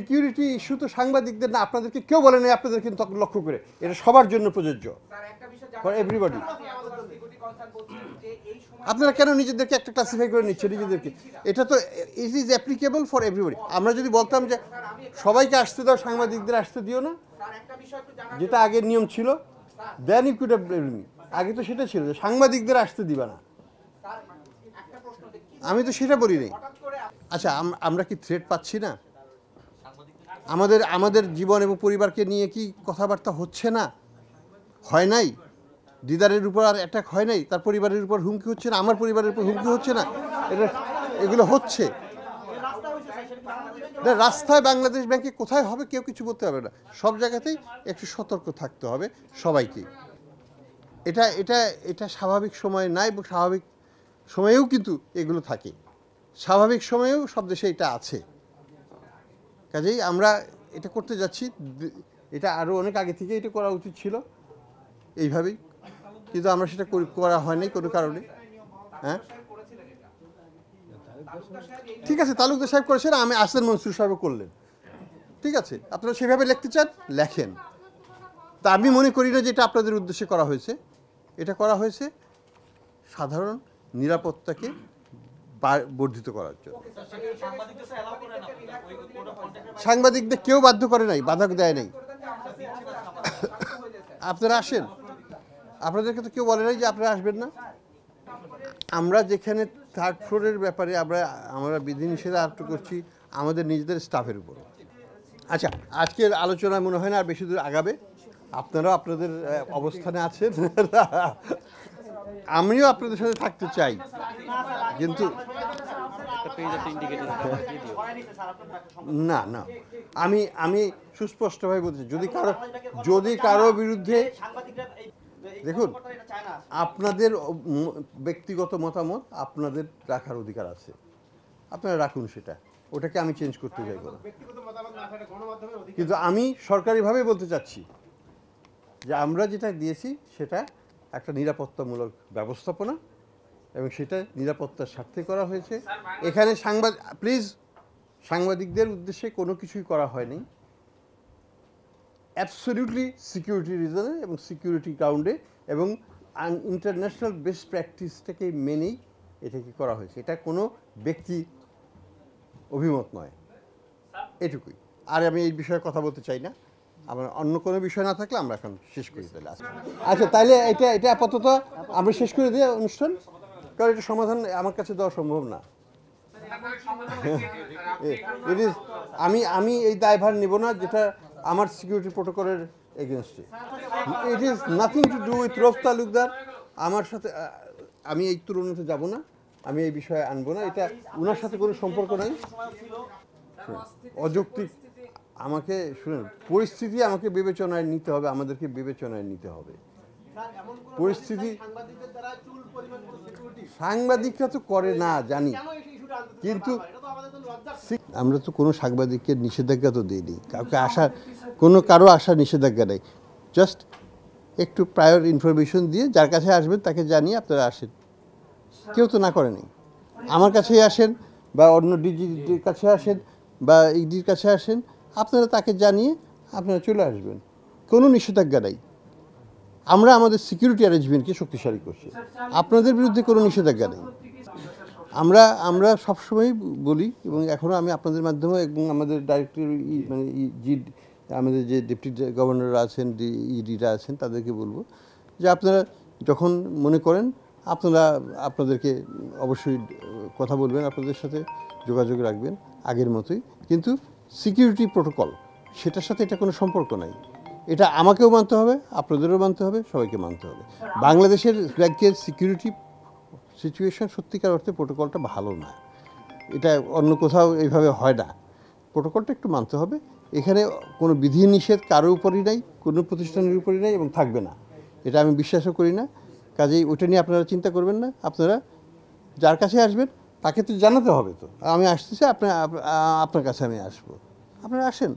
Security issue তো সাংবাদিকদের না, আপনাদেরকে কেউ বলে নাই, আপনাদের কিন্তু লক্ষ্য করে, এটা সবার জন্য প্রযোজ্য, ফর এভরিবডি। আপনারা কেন নিজেদেরকে একটা ক্লাসিফাই করে নিচ্ছেন নিজেদেরকে? এটা তো it is applicable for everybody. আমরা যদি বলতাম যে সবাইকে আসতে দাও, সাংবাদিকদের আসতে দিও না, যেটা আগের নিয়ম ছিল, then you could have blamed me. আগে তো সেটা ছিল যে সাংবাদিকদের আসতে দিবা না, আমি তো সেটা বলি নাই। আচ্ছা, আমরা কি থ্রেট পাচ্ছি না? আমাদের জীবন এবং পরিবারকে নিয়ে কি কথাবার্তা হচ্ছে না? হয় নাই? দিদারের উপর আর অ্যাটাক হয় নাই? তার পরিবারের উপর হুমকি হচ্ছে না? আমার পরিবারের উপর হুমকি হচ্ছে না? এগুলো হচ্ছে। রাস্তায় বাংলাদেশ ব্যাংকে কোথায় হবে কেউ কিছু বলতে হবে না, সব জায়গাতেই একটু সতর্ক থাকতে হবে সবাইকে। এটা এটা এটা স্বাভাবিক সময় নাই, এবং স্বাভাবিক সময়েও কিন্তু এগুলো থাকে, স্বাভাবিক সময়েও সব দেশে এটা আছে। কাজেই আমরা এটা করতে যাচ্ছি, এটা আরও অনেক আগে থেকে এটা করা উচিত ছিল এইভাবেই, কিন্তু আমরা সেটা করা হয়নি কোনো কারণে। হ্যাঁ, ঠিক আছে, তালুকদার সাহেব করেছেন, আমি আসেন মনসুর সাহেবও করলেন, ঠিক আছে, আপনারা সেভাবে লিখতে চান লেখেন। তা আমি মনে করি না যে এটা আপনাদের উদ্দেশ্যে করা হয়েছে। এটা করা হয়েছে সাধারণ নিরাপত্তাকে বর্ধিত করার জন্য। সাংবাদিকদের কেউ বাধ্য করে নাই, বাধা দেয় নাই। আপনারা আসেন, আপনাদেরকে তো কেউ বলে নাই যে আপনারা আসবেন না। আমরা যেখানে থার্ড ফ্লোরের ব্যাপারে আমরা বিধিনিষেধ আরোপ করছি আমাদের নিজেদের স্টাফের উপর। আচ্ছা, আজকের আলোচনায় মনে হয় না আর বেশি দূর আগাবে, আপনারাও আপনাদের অবস্থানে আছেন, আমিও আপনাদের সাথে থাকতে চাই, কিন্তু না না, আমি সুস্পষ্টভাবে বলছি, যদি কারো বিরুদ্ধে, দেখুন, আপনাদের ব্যক্তিগত মতামত আপনাদের রাখার অধিকার আছে, আপনারা রাখুন সেটা, ওটাকে আমি চেঞ্জ করতে চাইব না। কিন্তু আমি সরকারিভাবে বলতে চাচ্ছি যে আমরা যেটা দিয়েছি সেটা একটা নিরাপত্তামূলক ব্যবস্থাপনা, এবং সেটা নিরাপত্তার স্বার্থে করা হয়েছে। এখানে প্লিজ সাংবাদিকদের উদ্দেশ্যে কোনো কিছুই করা হয়নি, অ্যাবসলিউটলি সিকিউরিটি রিজনে এবং সিকিউরিটি গ্রাউন্ডে, এবং ইন্টারন্যাশনাল বেস্ট প্র্যাকটিসটাকে মেনেই এটাকে করা হয়েছে। এটা কোনো ব্যক্তি অভিমত নয়, এটুকুই। আর আমি এই বিষয়ে কথা বলতে চাই না, আমার অন্য কোনো বিষয় না থাকলে আমরা এখন শেষ করি তাহলে। আচ্ছা, তাইলে এটা আপাতত আমরা শেষ করে দিই অনুষ্ঠান, কারণ এটা সমাধান আমার কাছে দেওয়া সম্ভব না। আমি এই দায়ভার নিব না যেটা আমার সিকিউরিটি প্রোটোকলের এগেনস্টে। It is nothing to do with Rauf Talukdar. আমার সাথে আমি এই তুলনাতে যাব না, আমি এই বিষয়ে আনবো না, এটা ওনার সাথে কোনো সম্পর্ক নাই। অযৌক্তিক, আমাকে শুনেন, পরিস্থিতি আমাকে বিবেচনায় নিতে হবে, আমাদেরকে বিবেচনায় নিতে হবে পরিস্থিতি। সাংবাদিকরা তো করে না জানি, কিন্তু আমরা তো কোনো সাংবাদিককে নিষেধাজ্ঞা তো দিইনি, কারো আসার নিষেধাজ্ঞা নেই। জাস্ট একটু প্রায়র ইনফরমেশন দিয়ে যার কাছে আসবেন তাকে জানিয়ে আপনারা আসেন, কেউ তো না করেনি। আমার কাছেই আসেন বা অন্য ডিজির কাছে আসেন বা ইডির কাছে আসেন, আপনারা তাকে জানিয়ে আপনারা চলে আসবেন, কোনো নিষেধাজ্ঞা নেই। আমরা আমাদের সিকিউরিটি অ্যারেঞ্জমেন্টকে শক্তিশালী করছি, আপনাদের বিরুদ্ধে কোনো নিষেধাজ্ঞা নেই। আমরা সবসময় বলি, এবং এখনও আমি আপনাদের মাধ্যমে এবং আমাদের ডাইরেক্টর মানে আমাদের যে ডেপুটি গভর্নররা আছেন, ইডিরা আছেন, তাদেরকে বলবো যে আপনারা যখন মনে করেন আপনাদেরকে অবশ্যই কথা বলবেন, আপনাদের সাথে যোগাযোগ রাখবেন আগের মতোই, কিন্তু সিকিউরিটি প্রোটোকল সেটার সাথে এটা কোনো সম্পর্ক নাই। এটা আমাকেও মানতে হবে, আপনাদেরও মানতে হবে, সবাইকে মানতে হবে। বাংলাদেশের ব্যাংকের সিকিউরিটি সিচুয়েশন সত্যিকার অর্থে প্রোটোকলটা ভালো না, এটা অন্য কোথাও এইভাবে হয় না। প্রোটোকলটা একটু মানতে হবে। এখানে কোনো বিধিনিষেধ কারোর উপরই নাই, কোনো প্রতিষ্ঠানের উপরই নাই, এবং থাকবে না, এটা আমি বিশ্বাসও করি না। কাজেই ওটা নিয়ে আপনারা চিন্তা করবেন না। আপনারা যার কাছে আসবেন তাকে তো জানাতে হবে, তো আমি আসতেছি, আপনার কাছে আমি আসবো, আপনারা আসেন।